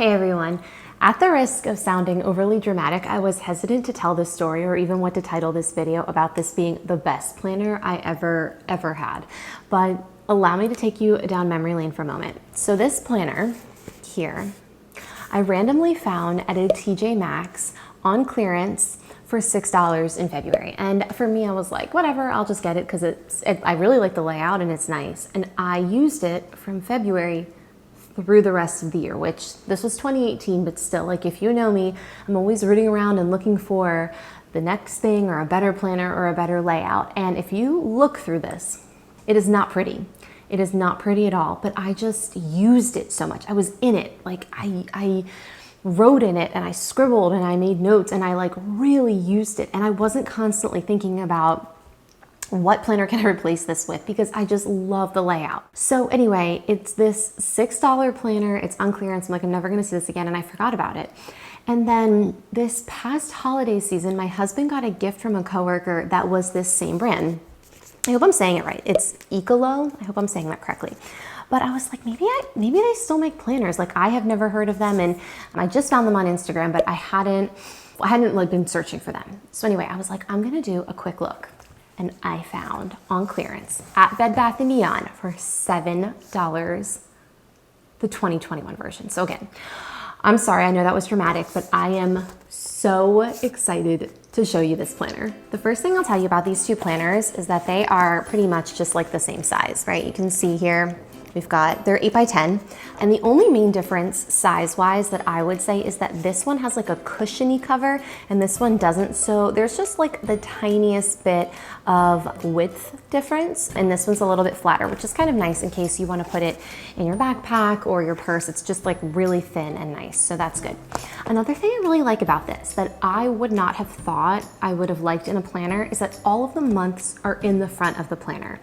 Hey everyone. At the risk of sounding overly dramatic, I was hesitant to tell this story or even what to title this video about this being the best planner I ever had. But allow me to take you down memory lane for a moment. So this planner here, I randomly found at a TJ Maxx on clearance for $6 in February. And for me, I was like, whatever, I'll just get it because I really like the layout and it's nice. And I used it from February through the rest of the year, which this was 2018, but still, like, if you know me, I'm always rooting around and looking for the next thing or a better planner or a better layout. And if you look through this, it is not pretty. It is not pretty at all, but I just used it so much. I was in it. Like I wrote in it and I scribbled and I made notes and I like really used it. And I wasn't constantly thinking about what planner can I replace this with because I just love the layout. So anyway, it's this $6 planner. It's on clearance. I'm like, I'm never going to see this again. And I forgot about it. And then this past holiday season, my husband got a gift from a coworker that was this same brand. I hope I'm saying it right. It's Eccolo. I hope I'm saying that correctly. But I was like, maybe they still make planners. Like, I have never heard of them. And I just found them on Instagram, but I hadn't like been searching for them. So anyway, I was like, I'm going to do a quick look. And I found on clearance at Bed Bath & Beyond for $7, the 2021 version. So again, I'm sorry, I know that was dramatic, but I am so excited to show you this planner. The first thing I'll tell you about these two planners is that they are pretty much just like the same size, right? You can see here, they're 8 by 10. And the only main difference size-wise that I would say is that this one has like a cushiony cover and this one doesn't. So there's just like the tiniest bit of width difference. And this one's a little bit flatter, which is kind of nice in case you want to put it in your backpack or your purse. It's just like really thin and nice. So that's good. Another thing I really like about this that I would not have thought I would have liked in a planner is that all of the months are in the front of the planner.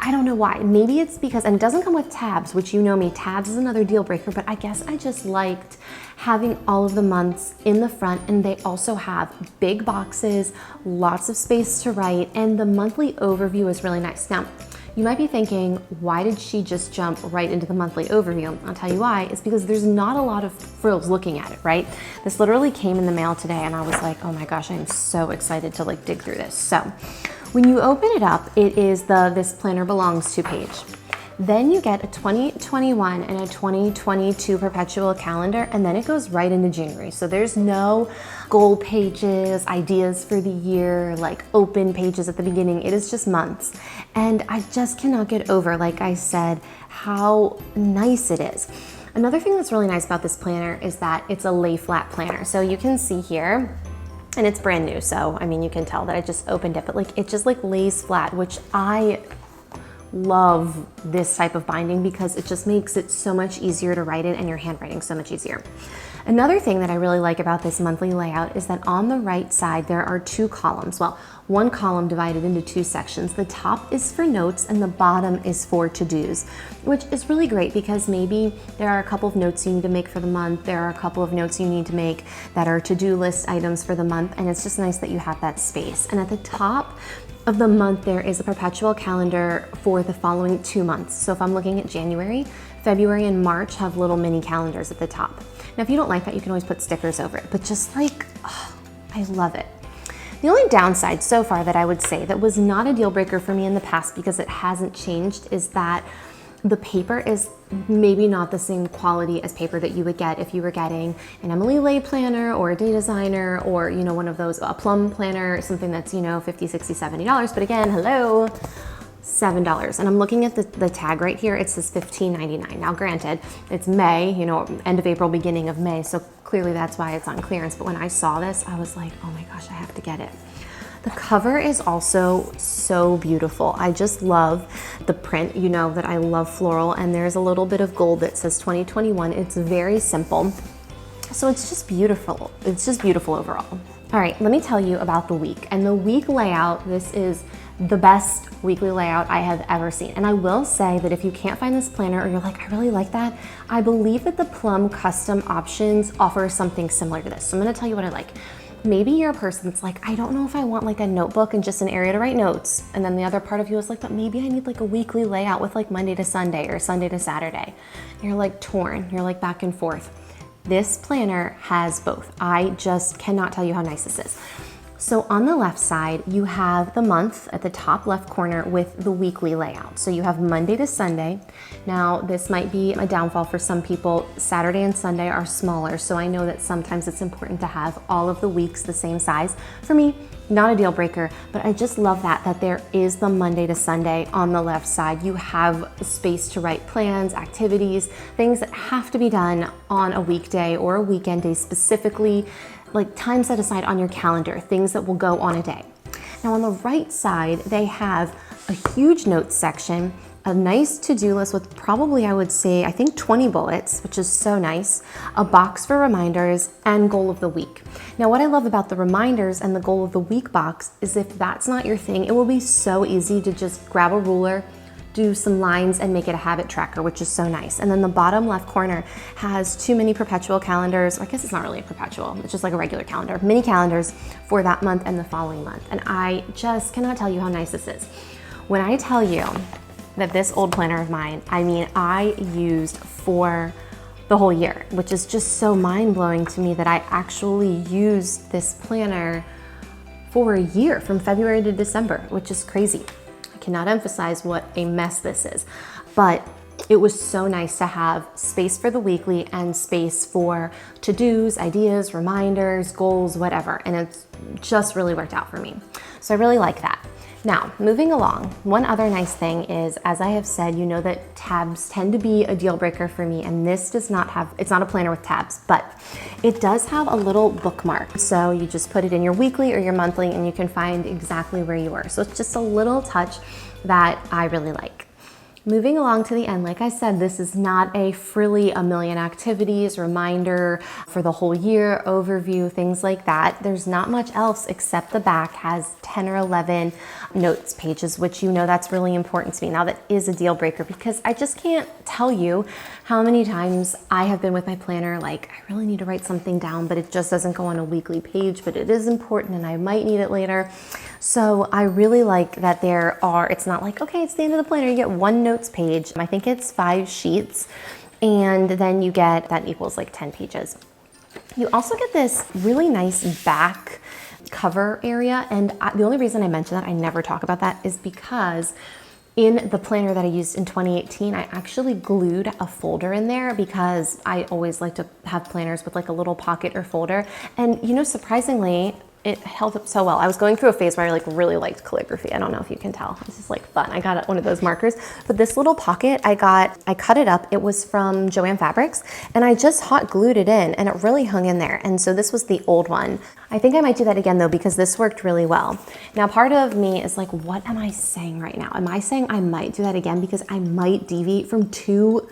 I don't know why. Maybe it's because, and it doesn't come with tabs, which you know me, tabs is another deal breaker, but I guess I just liked having all of the months in the front, and they also have big boxes, lots of space to write, and the monthly overview is really nice. Now, you might be thinking, why did she just jump right into the monthly overview? I'll tell you why. It's because there's not a lot of frills looking at it, right? This literally came in the mail today, and I was like, oh my gosh, I am so excited to like dig through this. So, when you open it up, it is the This Planner Belongs To page. Then you get a 2021 and a 2022 Perpetual Calendar, and then it goes right into January. So there's no goal pages, ideas for the year, like open pages at the beginning. It is just months. And I just cannot get over, like I said, how nice it is. Another thing that's really nice about this planner is that it's a lay flat planner. So you can see here, and it's brand new, so I mean, you can tell that I just opened it, but like it just like lays flat, which I love this type of binding because it just makes it so much easier to write in and your handwriting so much easier. Another thing that I really like about this monthly layout is that on the right side there are two columns. Well, one column divided into two sections. The top is for notes and the bottom is for to-dos, which is really great because maybe there are a couple of notes you need to make for the month. There are a couple of notes you need to make that are to-do list items for the month, and it's just nice that you have that space. And at the top of the month, there is a perpetual calendar for the following 2 months. So if I'm looking at January, February, and March have little mini calendars at the top. Now, if you don't like that, you can always put stickers over it, but just like, oh, I love it. The only downside so far that I would say that was not a deal breaker for me in the past because it hasn't changed is that the paper is maybe not the same quality as paper that you would get if you were getting an Emily Lay planner or a Day Designer or, you know, one of those, a plum planner, something that's, you know, $50, $60, $70. But again, hello, $7. And I'm looking at the tag right here. It says $15.99. Now, granted, it's May, you know, end of April, beginning of May. So clearly that's why it's on clearance. But when I saw this, I was like, oh my gosh, I have to get it. The cover is also so beautiful. I just love the print. You know that I love floral, and there's a little bit of gold that says 2021. It's very simple. So it's just beautiful. It's just beautiful overall. All right, let me tell you about the week. And the week layout, this is the best weekly layout I have ever seen. And I will say that if you can't find this planner or you're like, I really like that, I believe that the Plum custom options offer something similar to this. So I'm gonna tell you what I like. Maybe you're a person that's like, I don't know if I want like a notebook and just an area to write notes. And then the other part of you is like, but maybe I need like a weekly layout with like Monday to Sunday or Sunday to Saturday. You're like torn, you're like back and forth. This planner has both. I just cannot tell you how nice this is. So on the left side, you have the month at the top left corner with the weekly layout. So you have Monday to Sunday. Now, this might be a downfall for some people. Saturday and Sunday are smaller, so I know that sometimes it's important to have all of the weeks the same size. For me, not a deal breaker, but I just love that there is the Monday to Sunday on the left side. You have space to write plans, activities, things that have to be done on a weekday or a weekend day, specifically like time set aside on your calendar, things that will go on a day. Now on the right side, they have a huge notes section, a nice to-do list with probably, I would say, I think 20 bullets, which is so nice, a box for reminders, and goal of the week. Now what I love about the reminders and the goal of the week box is if that's not your thing, it will be so easy to just grab a ruler, do some lines, and make it a habit tracker, which is so nice. And then the bottom left corner has two mini perpetual calendars. I guess it's not really a perpetual, it's just like a regular calendar, mini calendars for that month and the following month. And I just cannot tell you how nice this is. When I tell you that this old planner of mine, I mean, I used for the whole year, which is just so mind-blowing to me that I actually used this planner for a year from February to December, which is crazy. Cannot emphasize what a mess this is, but it was so nice to have space for the weekly and space for to-dos, ideas, reminders, goals, whatever, and it's just really worked out for me. So I really like that. Now, moving along, one other nice thing is, as I have said, you know that tabs tend to be a deal breaker for me, and this does not have, it's not a planner with tabs, but it does have a little bookmark. So you just put it in your weekly or your monthly and you can find exactly where you were. So it's just a little touch that I really like. Moving along to the end, like I said, this is not a frilly a million activities reminder for the whole year, overview, things like that. There's not much else except the back has 10 or 11 notes pages, which you know that's really important to me. Now that is a deal breaker because I just can't tell you how many times I have been with my planner like, I really need to write something down, but it just doesn't go on a weekly page, but it is important and I might need it later. So I really like that it's not like, okay, it's the end of the planner, you get one notes page. I think it's 5 sheets, and then you get, that equals like 10 pages. You also get this really nice back cover area, and the only reason I mention that, I never talk about that, is because in the planner that I used in 2018, I actually glued a folder in there because I always like to have planners with like a little pocket or folder. And you know, surprisingly, it held up so well. I was going through a phase where I like really liked calligraphy. I don't know if you can tell. This is like fun. I got one of those markers, but this little pocket I cut it up. It was from Joann Fabrics, and I just hot glued it in, and it really hung in there. And so this was the old one. I think I might do that again though, because this worked really well. Now, part of me is like, what am I saying right now? Am I saying I might do that again because I might deviate from 2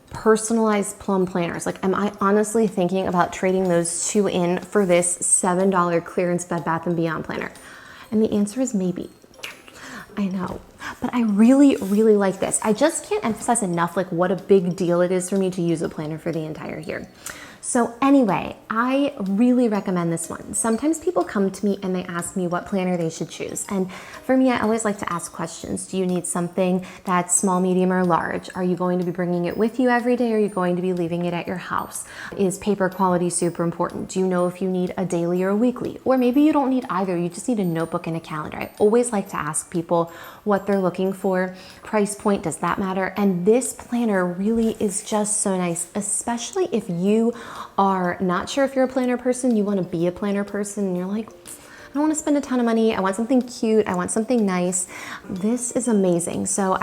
personalized plum planners? Like, am I honestly thinking about trading those 2 in for this $7 clearance Bed Bath & Beyond planner? And the answer is maybe. I know, but I really, really like this. I just can't emphasize enough like what a big deal it is for me to use a planner for the entire year. So anyway, I really recommend this one. Sometimes people come to me and they ask me what planner they should choose. And for me, I always like to ask questions. Do you need something that's small, medium, or large? Are you going to be bringing it with you every day? Or are you going to be leaving it at your house? Is paper quality super important? Do you know if you need a daily or a weekly? Or maybe you don't need either. You just need a notebook and a calendar. I always like to ask people what they're looking for. Price point, does that matter? And this planner really is just so nice, especially if you are not sure if you're a planner person, you want to be a planner person, and you're like, I don't want to spend a ton of money. I want something cute. I want something nice. This is amazing. So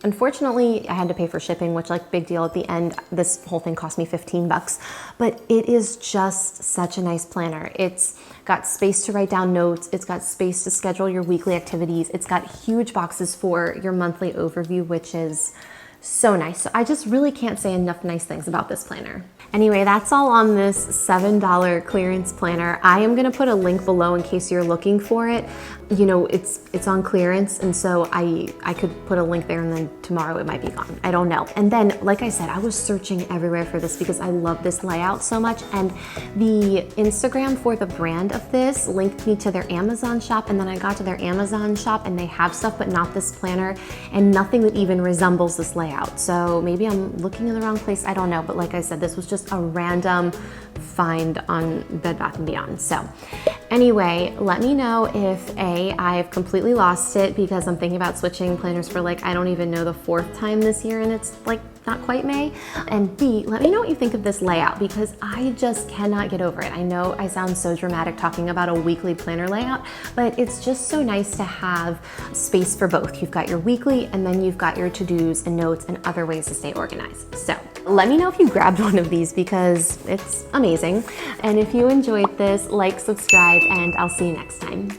unfortunately, I had to pay for shipping, which like big deal at the end. This whole thing cost me 15 bucks, but it is just such a nice planner. It's got space to write down notes. It's got space to schedule your weekly activities. It's got huge boxes for your monthly overview, which is so nice. So I just really can't say enough nice things about this planner. Anyway, that's all on this $7 clearance planner. I am gonna put a link below in case you're looking for it. You know, it's on clearance, and so I could put a link there and then tomorrow it might be gone. I don't know. And then, like I said, I was searching everywhere for this because I love this layout so much, and the Instagram for the brand of this linked me to their Amazon shop, and then I got to their Amazon shop and they have stuff but not this planner, and nothing that even resembles this layout layout. So maybe I'm looking in the wrong place, I don't know. But like I said, this was just a random find on Bed Bath & Beyond. So anyway, let me know if A, I've completely lost it because I'm thinking about switching planners for like, I don't even know, the 4th time this year, and it's like not quite May. And B, let me know what you think of this layout because I just cannot get over it. I know I sound so dramatic talking about a weekly planner layout, but it's just so nice to have space for both. You've got your weekly and then you've got your to-dos and notes and other ways to stay organized. So let me know if you grabbed one of these because it's amazing. And if you enjoyed this, like, subscribe, and I'll see you next time.